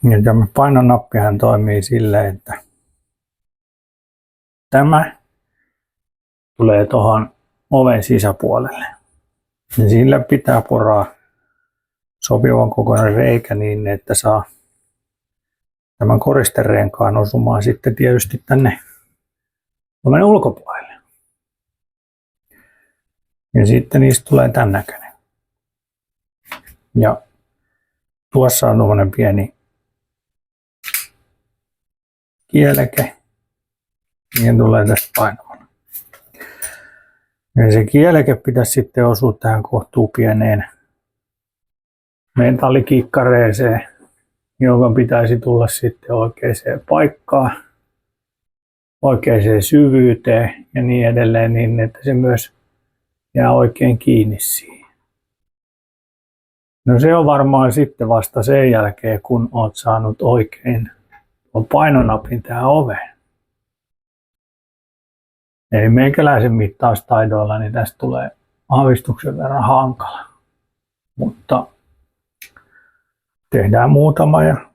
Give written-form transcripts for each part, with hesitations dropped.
Ja tämä painonappihan toimii silleen, että tämä tulee tuohon oven sisäpuolelle. Ja sillä pitää poraa sopivan kokoinen reikä niin, että saa tämän koristerenkaan osumaan sitten tietysti tänne oven ulkopuolelle. Ja sitten niistä tulee tämän näköinen. Ja tuossa on tuollainen pieni kieleke. Niin tulee tästä painamana. Ja se kieleke pitäisi sitten osua tähän kohtuu pieneen metallikikkareeseen, joka pitäisi tulla sitten oikeaan paikkaan, oikeaan syvyyteen ja niin edelleen, niin että se myös jää oikein kiinni siihen. No se on varmaan sitten vasta sen jälkeen, kun olet saanut oikein painonapin tähän oveen. Eli meikäläisen mittaustaidoilla niin tästä tulee aavistuksen verran hankala. Mutta tehdään muutama ja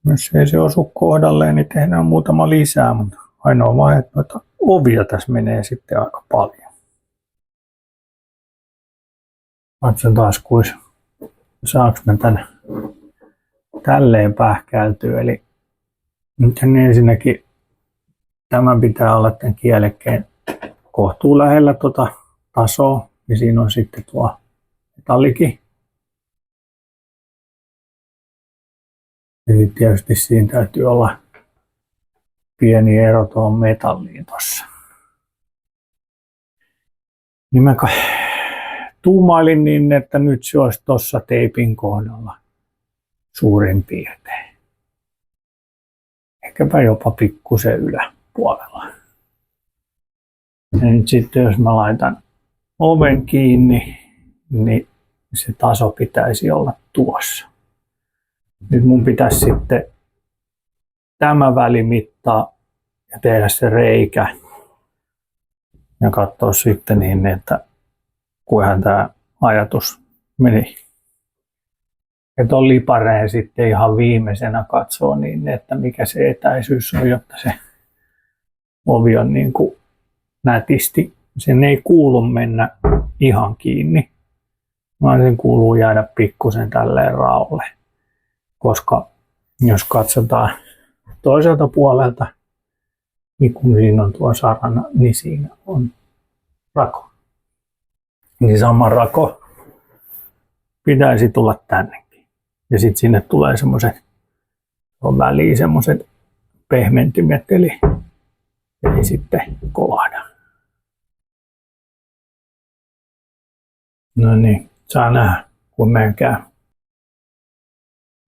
jos ei se osu kohdalleen, niin tehdään muutama lisää. Mutta ainoa vaan, että noita ovia tässä menee sitten aika paljon. Katson taas, kuis saanko mä tän tälleen pähkäiltyä. Eli nyt ensinnäkin tämä pitää olla tämän kielekkeen kohtuu lähellä tuota tasoa. Ja siinä on sitten tuo metallikin. Ja sitten tietysti siinä täytyy olla pieni ero tuohon metalliin tuossa. Niin mä tuumailin niin, että nyt se olisi tuossa teipin kohdalla suurin piirtein. Ehkäpä jopa pikkusen yläpuolella. Ja nyt sitten jos mä laitan oven kiinni, niin se taso pitäisi olla tuossa. Nyt mun pitäisi sitten tämä väli mittaa ja tehdä se reikä ja katsoa sitten niin, että kuinka tämä ajatus meni. Ja tuon lipareen sitten ihan viimeisenä katsoo niin, että mikä se etäisyys on, jotta se ovi on niin kuin nätisti. Sen ei kuulu mennä ihan kiinni, vaan sen kuuluu jäädä pikkusen tälleen raolle. Koska jos katsotaan toiselta puolelta, niin kun siinä on tuo sarana, niin siinä on rako. Niin sama rako pitäisi tulla tännekin. Ja sitten sinne tulee semmoiset väliin semmoiset pehmentimet, eli sitten kolahda. No niin, saa nähdä, kun meidän käy.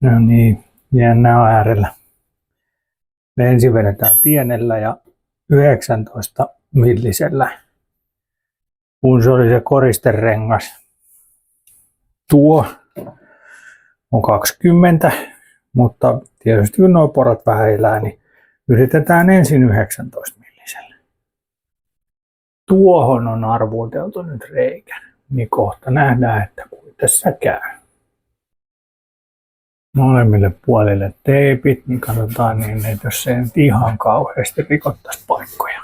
No niin, jännä äärellä. Me ensin vedetään pienellä ja 19 millisellä, kun se oli se koristerengas. Tuo on 20, mutta tietysti kun nuo porot vähän elää, niin yritetään ensin 19 millisellä. Tuohon on arvuuteltu nyt reikä, niin kohta nähdään, että kuinka tässä käy. Molemmille puolille teipit, niin katsotaan niin, että jos se ei nyt ihan kauheasti rikottaisi paikkoja.